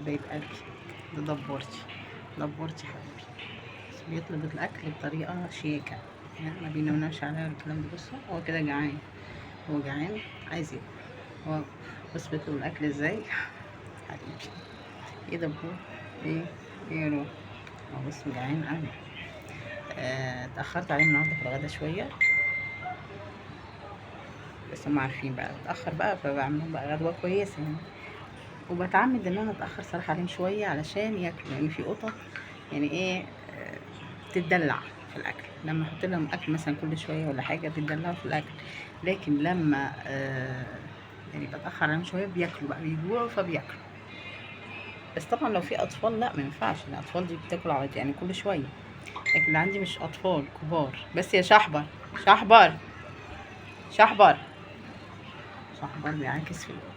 حبايب قلبي، ده دبورتي حبيبي، بس بيطلب الاكل بطريقه شياكه، يعني ما بينونش عليها الكلام ده. بصوا هو كده جعان، هو جعان عايز ياكل. هو بص بيطلب الاكل ازاي حبيبي. ايه دبور؟ ايه ايه يا روح؟ هو بص جعان قوي. اتاخرت عليه النهارده في الغدا شويه، بس هم عارفين بقى اتاخر بقى، فبعمل لهم بقى غدوه كويسه يعني. وبتعمد ان انا اتاخر صراحه عليهم شويه علشان ياكلوا، لان في قطط يعني ايه تتدلع في الاكل. لما احط لهم اكل مثلا كل شويه ولا حاجه بيتدلعوا في الاكل، لكن لما يعني بتاخر عليهم شويه بياكلوا بقى، بيجوعوا فبياكلوا. بس طبعا لو في اطفال لا ما ينفعش، الاطفال دي بتاكل على يعني كل شويه، لكن اللي عندي مش اطفال كبار. بس يا شحبر شحبر شحبر شحبر بيعاكس في القطط.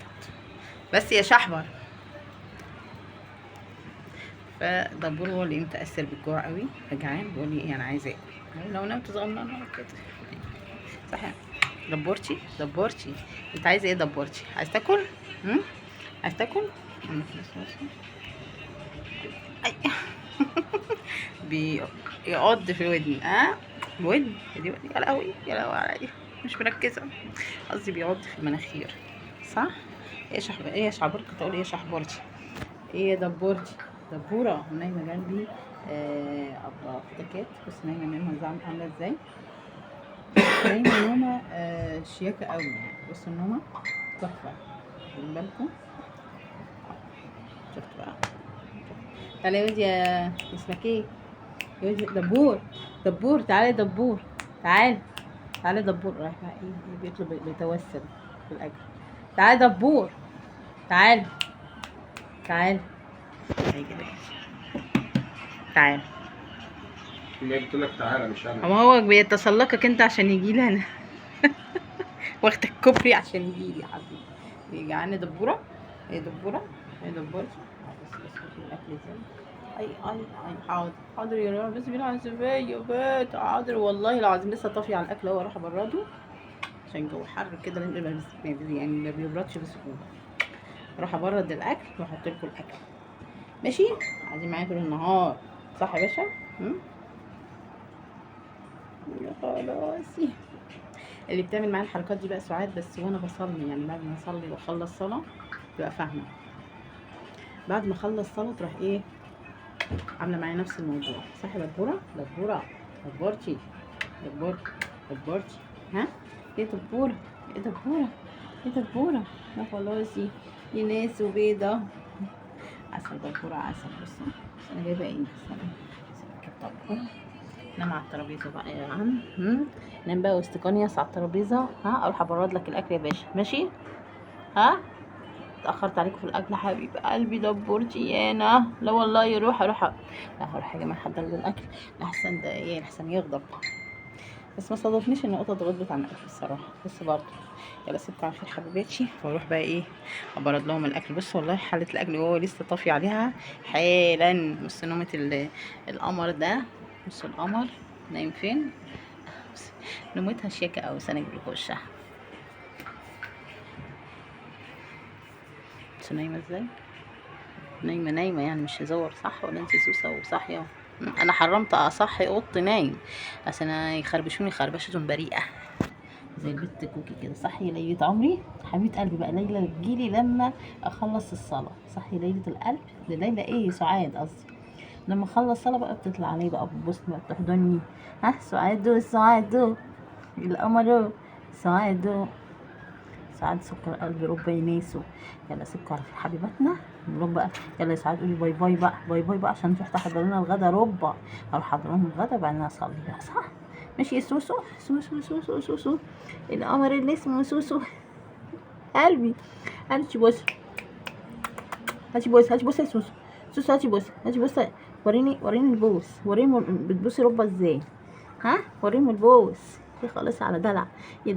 بس يا شحبر. فدبور هو اللي متأثر بالجوع قوي، فجعان بيقول لي ايه انا عايزه اكل. لو نمت صغننه كده صح. دبورتي انت عايزه ايه دبورتي؟ عايز تاكل؟ عايز تاكل؟ اي بيقعد في ودني ودني دي ودني. يا لهوي يا لهوي عليا، مش مركزه. قصدي بيقعد في المناخير صح. ايه ايه يا شعبرك تقول ايه يا شحبورتي؟ ايه يا دبورتي؟ دبوره نايمه جنبي. ابله فتكات، بس نايمه نايمه عامله ازاي؟ نايمه نومه شياكه قوي يعني. بصوا النومه تحفه، واخدين بالكم؟ شفتوا بقى؟ تعالى يا ولدي يا اسمك ايه؟ يا ولدي دبور تعالى دبور، تعالى دبور. رايح بقى ايه بيطلب بيتوسل في الاكل. تعالى دبور، تعالى هيجي تعالى. ما قلت لك تعالى مش انا. هو بيتسلقك انت عشان يجي لي انا. واخدك كوبري عشان يجي لي يا حبيبي. جعانه دبوره. ايه دبوره؟ ايه دبورتي؟ بس الاكل ازاي؟ اي حاضر يا رب. بس بالعزفية يا بيت حاضر والله العظيم. لسه طافيه على الاكل اهو، اروح ابرده عشان الجو حر كده، لان يعني ما بيبردش بسهوله. اروح ابرد الاكل واحط لكم الاكل ماشي. قاعدين معايا طول النهار صح يا باشا؟ يا خلاصي. اللي بتعمل معايا الحركات دي بقى سعاد، بس وانا بصلي يعني، بعد ما اصلي واخلص صلاه تبقى فاهمه. بعد ما اخلص صلاه تروح ايه عامله معايا نفس الموضوع صح يا دبوره؟ دبورتي دبورتي ها؟ ايه دبوره؟ ايه دبوره؟ ايه دبوره؟ يا خلاصي دي ناس وبيضه. عسل دبوره عسل. بصوا انا جايبه ايه؟ طب نام على الترابيزه بقى يا عم. نام بقى واستقنيس على الترابيزه. اروح ابرد لك الاكل يا باشا ماشي. اتاخرت عليكم في الاكل حبيب قلبي دبورتي يانا. لا والله اروح لا هروح يا جماعه احضر له الاكل لحسن ده ايه، لحسن يغضب. بس ما صادفنيش ان قطه غضبت عن الاكل الصراحه، بس برضه يلا سيبكم على خير حبيباتي. واروح بقى ايه ابرد لهم الاكل. بص والله حله الاكل وهو لسه طافي عليها حالا. بص نومه القمر ده، بص القمر نايم فين. نومتها شياكه قوي. سنه اجيب لكم وشها. بص نايمه ازاي، نايمه يعني مش هزور صح ولا انت سوسه وصاحيه؟ انا حرمت اصحي قط نايم عشان يخربشوني خربشه بريئه زي البت كوكي كده. صحي ليلة عمري حبيبه قلبي بقى. ليلى تجيلي لما اخلص الصلاه. صحي ليلة القلب. ليلى ايه سعاد قصدي. لما اخلص صلاه بقى بتطلع علي بقى بتبص بقى بتحضني. سعاد القمر سعاد سكر قلبي ربي يناسه. يلا سكر حبيباتنا نروح بقى. يلا يا سعاد قولي باي باي بقى، باي باي بقى عشان تروح تحضر لنا الغدا. ربع اروح احضر لهم الغدا بعدين اصلي بقى صح. ماشي يا سوسو القمر اللي اسمه سوسو قلبي. هاتي بص يا سوسو هاتي بص وريني البوس. وريني بتبوسي ربع ازاي. وريني البوس. خلاص على دلع يا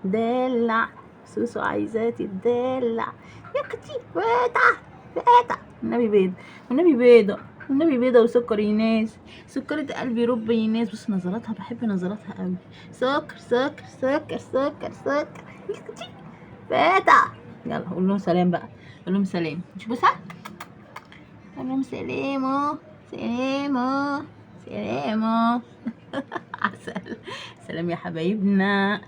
دلع سوسو عايزاه تدلع يا اختي. فاتع والنبي بيضة وسكر يناس. سكرة قلبي رب يناس. بص نظراتها بحب نظراتها قوي. سكر يا اختي. فاتع. يلا قول لهم سلام بقى، قول لهم سلام. مش بصها قول لهم سلامو سلامو سلامو. عسل. سلام يا حبايبنا.